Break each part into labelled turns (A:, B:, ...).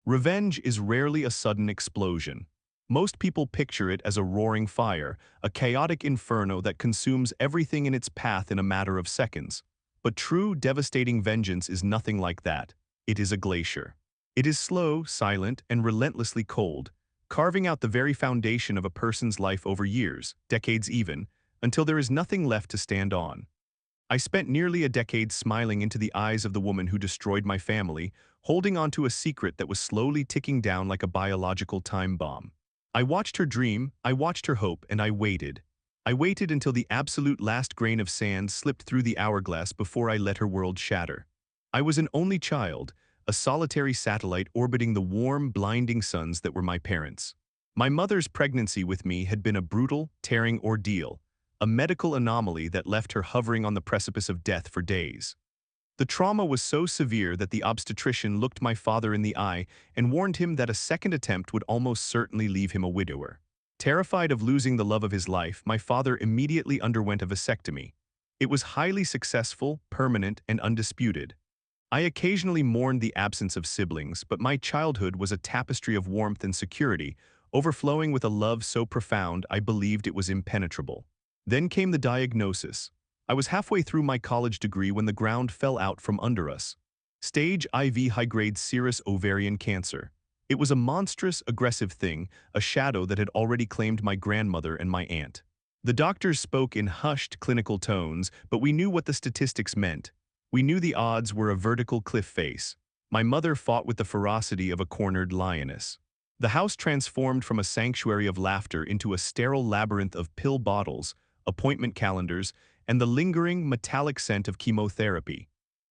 A: Revenge is rarely a sudden explosion. Most people picture it as a roaring fire, a chaotic inferno that consumes everything in its path in a matter of seconds. But true, devastating vengeance is nothing like that. It is a glacier. It is slow, silent, and relentlessly cold, carving out the very foundation of a person's life over years, decades even, until there is nothing left to stand on. I spent nearly a decade smiling into the eyes of the woman who destroyed my family, holding on to a secret that was slowly ticking down like a biological time bomb. I watched her dream, I watched her hope, and I waited. I waited until the absolute last grain of sand slipped through the hourglass before I let her world shatter. I was an only child, a solitary satellite orbiting the warm, blinding suns that were my parents. My mother's pregnancy with me had been a brutal, tearing ordeal, a medical anomaly that left her hovering on the precipice of death for days. The trauma was so severe that the obstetrician looked my father in the eye and warned him that a second attempt would almost certainly leave him a widower. Terrified of losing the love of his life, my father immediately underwent a vasectomy. It was highly successful, permanent, and undisputed. I occasionally mourned the absence of siblings, but my childhood was a tapestry of warmth and security, overflowing with a love so profound I believed it was impenetrable. Then came the diagnosis. I was halfway through my college degree when the ground fell out from under us. Stage IV high-grade serous ovarian cancer. It was a monstrous, aggressive thing, a shadow that had already claimed my grandmother and my aunt. The doctors spoke in hushed, clinical tones, but we knew what the statistics meant. We knew the odds were a vertical cliff face. My mother fought with the ferocity of a cornered lioness. The house transformed from a sanctuary of laughter into a sterile labyrinth of pill bottles, appointment calendars, and the lingering, metallic scent of chemotherapy.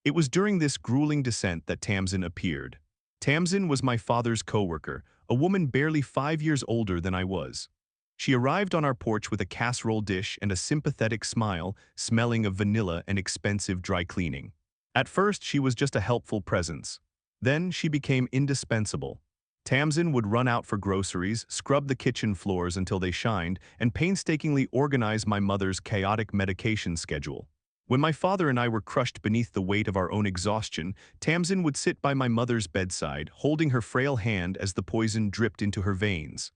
A: It was during this grueling descent that Tamsin appeared. Tamsin was my father's coworker, a woman barely 5 years older than I was. She arrived on our porch with a casserole dish and a sympathetic smile, smelling of vanilla and expensive dry cleaning. At first, she was just a helpful presence. Then she became indispensable. Tamsin would run out for groceries, scrub the kitchen floors until they shined, and painstakingly organize my mother's chaotic medication schedule. When my father and I were crushed beneath the weight of our own exhaustion, Tamsin would sit by my mother's bedside, holding her frail hand as the poison dripped into her veins.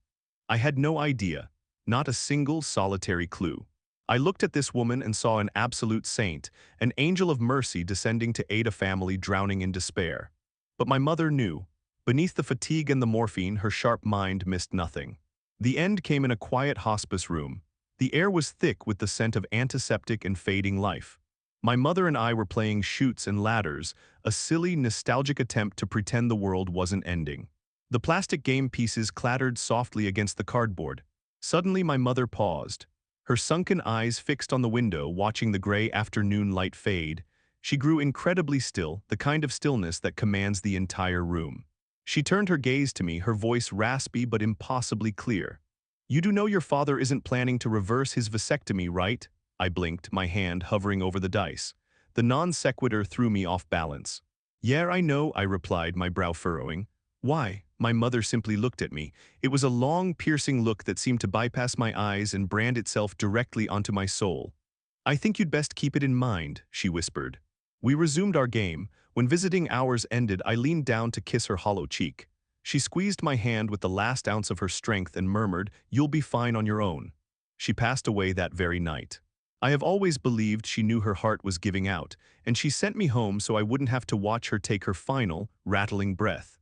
A: I had no idea, not a single solitary clue. I looked at this woman and saw an absolute saint, an angel of mercy descending to aid a family drowning in despair. But my mother knew. Beneath the fatigue and the morphine, her sharp mind missed nothing. The end came in a quiet hospice room. The air was thick with the scent of antiseptic and fading life. My mother and I were playing chutes and ladders, a silly, nostalgic attempt to pretend the world wasn't ending. The plastic game pieces clattered softly against the cardboard. Suddenly my mother paused. Her sunken eyes fixed on the window, watching the gray afternoon light fade. She grew incredibly still, the kind of stillness that commands the entire room. She turned her gaze to me, her voice raspy but impossibly clear. "You do know your father isn't planning to reverse his vasectomy, right?" I blinked, my hand hovering over the dice. The non sequitur threw me off balance. "Yeah, I know," I replied, my brow furrowing. "Why?" My mother simply looked at me. It was a long, piercing look that seemed to bypass my eyes and brand itself directly onto my soul. "I think you'd best keep it in mind," she whispered. We resumed our game. When visiting hours ended, I leaned down to kiss her hollow cheek. She squeezed my hand with the last ounce of her strength and murmured, "You'll be fine on your own." She passed away that very night. I have always believed she knew her heart was giving out, and she sent me home so I wouldn't have to watch her take her final, rattling breath.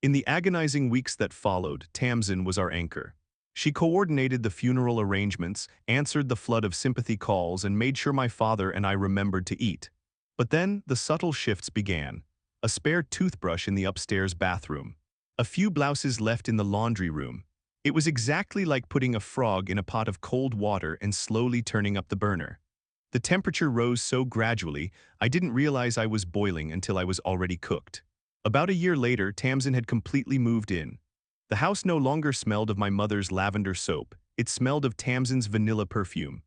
A: In the agonizing weeks that followed, Tamsin was our anchor. She coordinated the funeral arrangements, answered the flood of sympathy calls, and made sure my father and I remembered to eat. But then, the subtle shifts began. A spare toothbrush in the upstairs bathroom. A few blouses left in the laundry room. It was exactly like putting a frog in a pot of cold water and slowly turning up the burner. The temperature rose so gradually, I didn't realize I was boiling until I was already cooked. About a year later, Tamsin had completely moved in. The house no longer smelled of my mother's lavender soap. It smelled of Tamsin's vanilla perfume.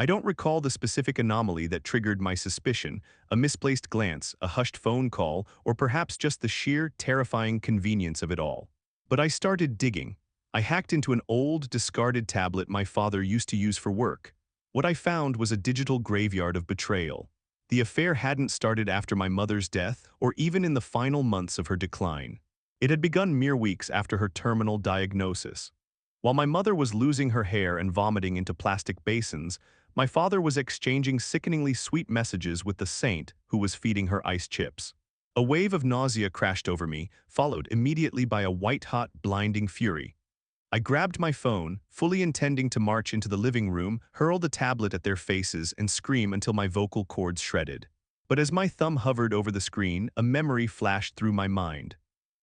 A: I don't recall the specific anomaly that triggered my suspicion, a misplaced glance, a hushed phone call, or perhaps just the sheer, terrifying convenience of it all. But I started digging. I hacked into an old, discarded tablet my father used to use for work. What I found was a digital graveyard of betrayal. The affair hadn't started after my mother's death or even in the final months of her decline. It had begun mere weeks after her terminal diagnosis. While my mother was losing her hair and vomiting into plastic basins, my father was exchanging sickeningly sweet messages with the saint who was feeding her ice chips. A wave of nausea crashed over me, followed immediately by a white-hot, blinding fury. I grabbed my phone, fully intending to march into the living room, hurl the tablet at their faces, and scream until my vocal cords shredded. But as my thumb hovered over the screen, a memory flashed through my mind.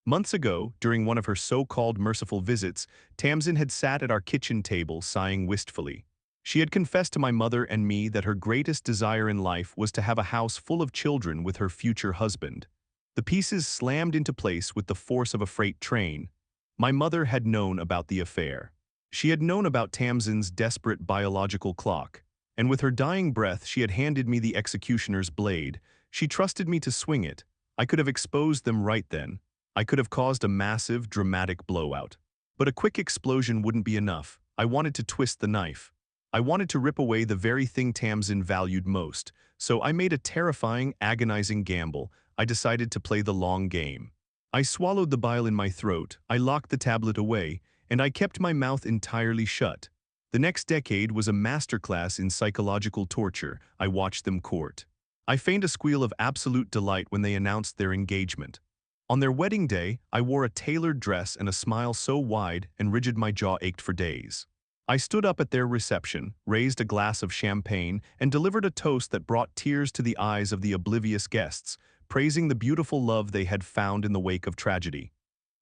A: Months ago, during one of her so-called merciful visits, Tamsin had sat at our kitchen table sighing wistfully. She had confessed to my mother and me that her greatest desire in life was to have a house full of children with her future husband. The pieces slammed into place with the force of a freight train. My mother had known about the affair. She had known about Tamsin's desperate biological clock, and with her dying breath she had handed me the executioner's blade. She trusted me to swing it. I could have exposed them right then. I could have caused a massive, dramatic blowout. But a quick explosion wouldn't be enough. I wanted to twist the knife. I wanted to rip away the very thing Tamsin valued most, so I made a terrifying, agonizing gamble. I decided to play the long game. I swallowed the bile in my throat, I locked the tablet away, and I kept my mouth entirely shut. The next decade was a masterclass in psychological torture. I watched them court. I feigned a squeal of absolute delight when they announced their engagement. On their wedding day, I wore a tailored dress and a smile so wide and rigid my jaw ached for days. I stood up at their reception, raised a glass of champagne, and delivered a toast that brought tears to the eyes of the oblivious guests, praising the beautiful love they had found in the wake of tragedy.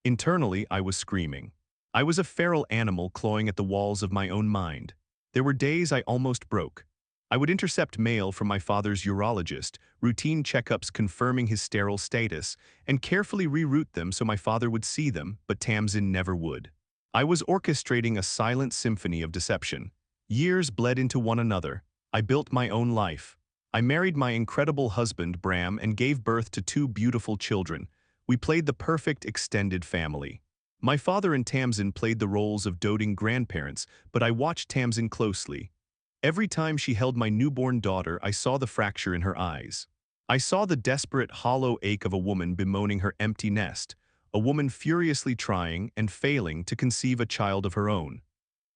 A: Internally, I was screaming. I was a feral animal clawing at the walls of my own mind. There were days I almost broke. I would intercept mail from my father's urologist, routine checkups confirming his sterile status, and carefully reroute them so my father would see them, but Tamsin never would. I was orchestrating a silent symphony of deception. Years bled into one another. I built my own life. I married my incredible husband, Bram, and gave birth to two beautiful children. We played the perfect extended family. My father and Tamsin played the roles of doting grandparents, but I watched Tamsin closely. Every time she held my newborn daughter, I saw the fracture in her eyes. I saw the desperate, hollow ache of a woman bemoaning her empty nest, a woman furiously trying and failing to conceive a child of her own.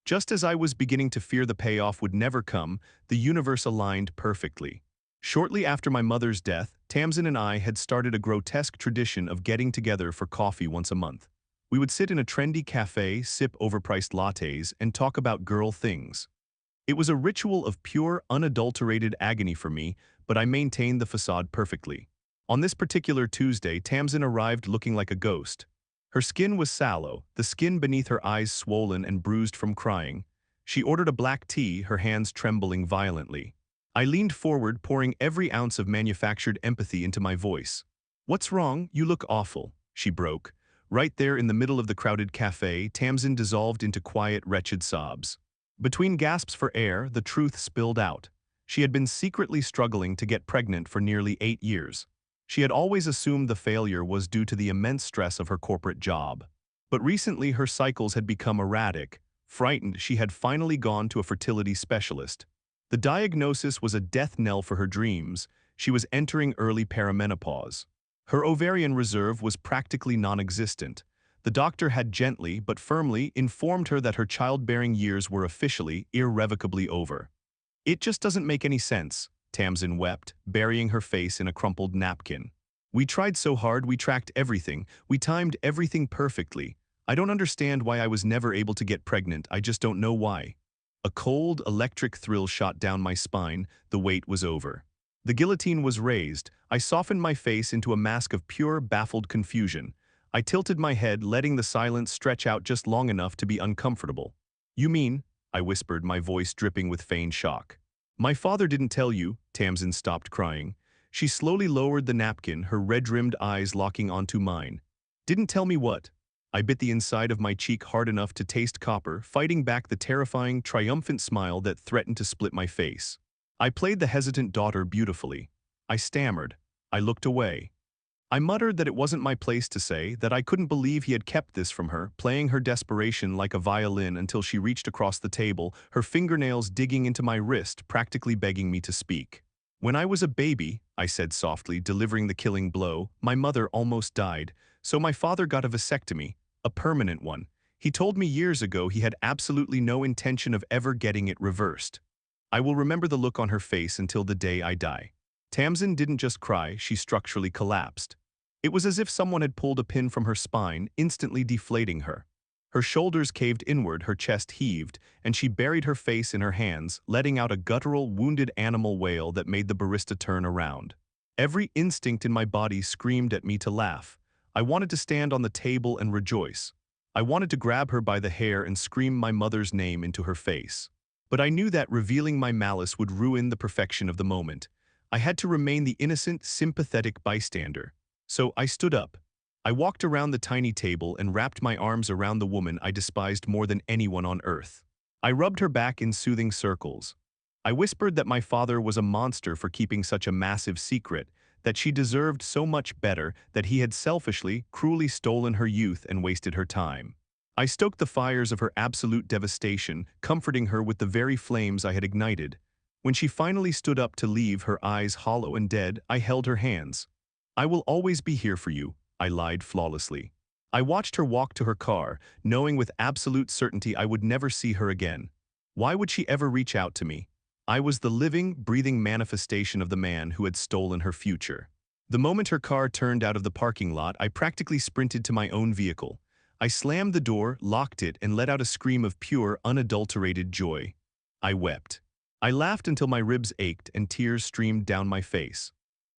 A: Just as I was beginning to fear the payoff would never come, the universe aligned perfectly. Shortly after my mother's death, Tamsin and I had started a grotesque tradition of getting together for coffee once a month. We would sit in a trendy cafe, sip overpriced lattes, and talk about girl things. It was a ritual of pure, unadulterated agony for me, but I maintained the facade perfectly. On this particular Tuesday, Tamsin arrived looking like a ghost. Her skin was sallow, the skin beneath her eyes swollen and bruised from crying. She ordered a black tea, her hands trembling violently. I leaned forward, pouring every ounce of manufactured empathy into my voice. "What's wrong? You look awful," she broke. Right there in the middle of the crowded cafe, Tamsin dissolved into quiet, wretched sobs. Between gasps for air, the truth spilled out. She had been secretly struggling to get pregnant for nearly 8 years. She had always assumed the failure was due to the immense stress of her corporate job. But recently her cycles had become erratic. Frightened, she had finally gone to a fertility specialist. The diagnosis was a death knell for her dreams. She was entering early perimenopause. Her ovarian reserve was practically non-existent. The doctor had gently but firmly informed her that her childbearing years were officially, irrevocably over. "It just doesn't make any sense," Tamsin wept, burying her face in a crumpled napkin. "We tried so hard, we tracked everything, we timed everything perfectly. I don't understand why I was never able to get pregnant, I just don't know why." A cold, electric thrill shot down my spine. The wait was over. The guillotine was raised. I softened my face into a mask of pure, baffled confusion. I tilted my head, letting the silence stretch out just long enough to be uncomfortable. "You mean?" I whispered, my voice dripping with feigned shock. "My father didn't tell you." Tamsin stopped crying. She slowly lowered the napkin, her red-rimmed eyes locking onto mine. "Didn't tell me what?" I bit the inside of my cheek hard enough to taste copper, fighting back the terrifying, triumphant smile that threatened to split my face. I played the hesitant daughter beautifully. I stammered. I looked away. I muttered that it wasn't my place to say, that I couldn't believe he had kept this from her, playing her desperation like a violin until she reached across the table, her fingernails digging into my wrist, practically begging me to speak. "When I was a baby," I said softly, delivering the killing blow, "my mother almost died. So my father got a vasectomy, a permanent one. He told me years ago he had absolutely no intention of ever getting it reversed. I will remember the look on her face until the day I die. Tamsin didn't just cry, she structurally collapsed. It was as if someone had pulled a pin from her spine, instantly deflating her. Her shoulders caved inward, her chest heaved, and she buried her face in her hands, letting out a guttural, wounded animal wail that made the barista turn around. Every instinct in my body screamed at me to laugh. I wanted to stand on the table and rejoice. I wanted to grab her by the hair and scream my mother's name into her face. But I knew that revealing my malice would ruin the perfection of the moment. I had to remain the innocent, sympathetic bystander. So I stood up. I walked around the tiny table and wrapped my arms around the woman I despised more than anyone on earth. I rubbed her back in soothing circles. I whispered that my father was a monster for keeping such a massive secret, that she deserved so much better, that he had selfishly, cruelly stolen her youth and wasted her time. I stoked the fires of her absolute devastation, comforting her with the very flames I had ignited. When she finally stood up to leave, her eyes hollow and dead, I held her hands. "I will always be here for you," I lied flawlessly. I watched her walk to her car, knowing with absolute certainty I would never see her again. Why would she ever reach out to me? I was the living, breathing manifestation of the man who had stolen her future. The moment her car turned out of the parking lot, I practically sprinted to my own vehicle. I slammed the door, locked it, and let out a scream of pure, unadulterated joy. I wept. I laughed until my ribs ached and tears streamed down my face.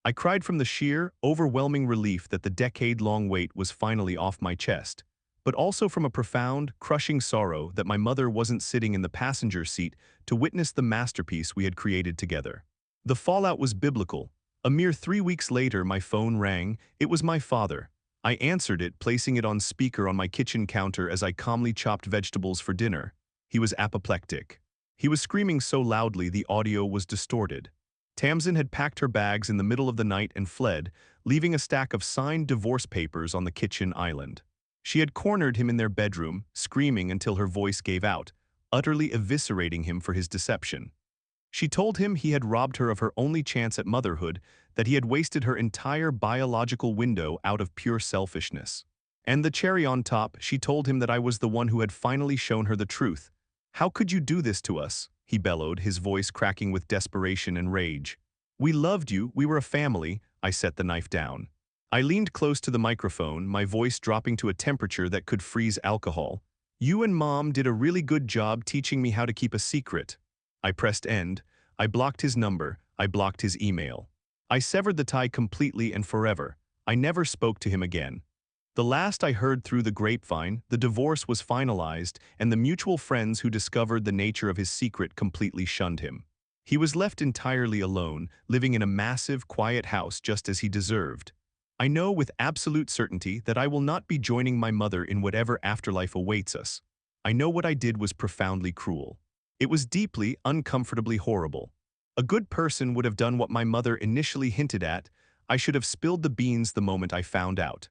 A: I cried from the sheer, overwhelming relief that the decade-long weight was finally off my chest, but also from a profound, crushing sorrow that my mother wasn't sitting in the passenger seat to witness the masterpiece we had created together. The fallout was biblical. A mere 3 weeks later, my phone rang. It was my father. I answered it, placing it on speaker on my kitchen counter as I calmly chopped vegetables for dinner. He was apoplectic. He was screaming so loudly the audio was distorted. Tamsin had packed her bags in the middle of the night and fled, leaving a stack of signed divorce papers on the kitchen island. She had cornered him in their bedroom, screaming until her voice gave out, utterly eviscerating him for his deception. She told him he had robbed her of her only chance at motherhood, that he had wasted her entire biological window out of pure selfishness. And the cherry on top, she told him that I was the one who had finally shown her the truth. "How could you do this to us?" he bellowed, his voice cracking with desperation and rage. "We loved you, we were a family." I set the knife down. I leaned close to the microphone, my voice dropping to a temperature that could freeze alcohol. "You and Mom did a really good job teaching me how to keep a secret." I pressed end. I blocked his number. I blocked his email. I severed the tie completely and forever. I never spoke to him again. The last I heard through the grapevine, the divorce was finalized, and the mutual friends who discovered the nature of his secret completely shunned him. He was left entirely alone, living in a massive, quiet house just as he deserved. I know with absolute certainty that I will not be joining my mother in whatever afterlife awaits us. I know what I did was profoundly cruel. It was deeply, uncomfortably horrible. A good person would have done what my mother initially hinted at. I should have spilled the beans the moment I found out.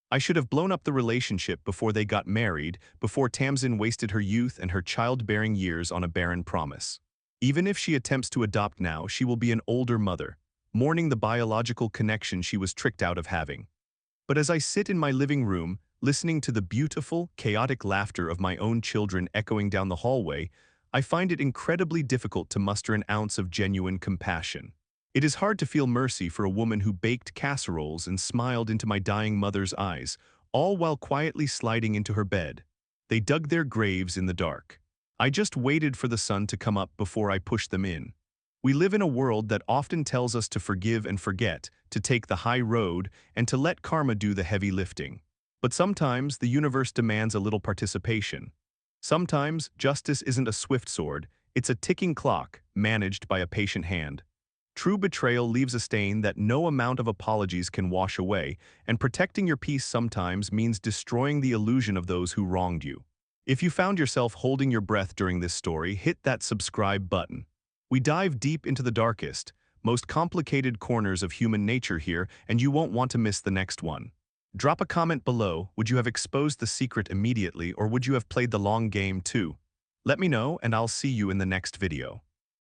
A: I should have blown up the relationship before they got married, before Tamsin wasted her youth and her childbearing years on a barren promise. Even if she attempts to adopt now, she will be an older mother, mourning the biological connection she was tricked out of having. But as I sit in my living room, listening to the beautiful, chaotic laughter of my own children echoing down the hallway, I find it incredibly difficult to muster an ounce of genuine compassion. It is hard to feel mercy for a woman who baked casseroles and smiled into my dying mother's eyes, all while quietly sliding into her bed. They dug their graves in the dark. I just waited for the sun to come up before I pushed them in. We live in a world that often tells us to forgive and forget, to take the high road, and to let karma do the heavy lifting. But sometimes the universe demands a little participation. Sometimes justice isn't a swift sword, it's a ticking clock, managed by a patient hand. True betrayal leaves a stain that no amount of apologies can wash away, and protecting your peace sometimes means destroying the illusion of those who wronged you. If you found yourself holding your breath during this story, hit that subscribe button. We dive deep into the darkest, most complicated corners of human nature here, and you won't want to miss the next one. Drop a comment below. Would you have exposed the secret immediately, or would you have played the long game too? Let me know, and I'll see you in the next video.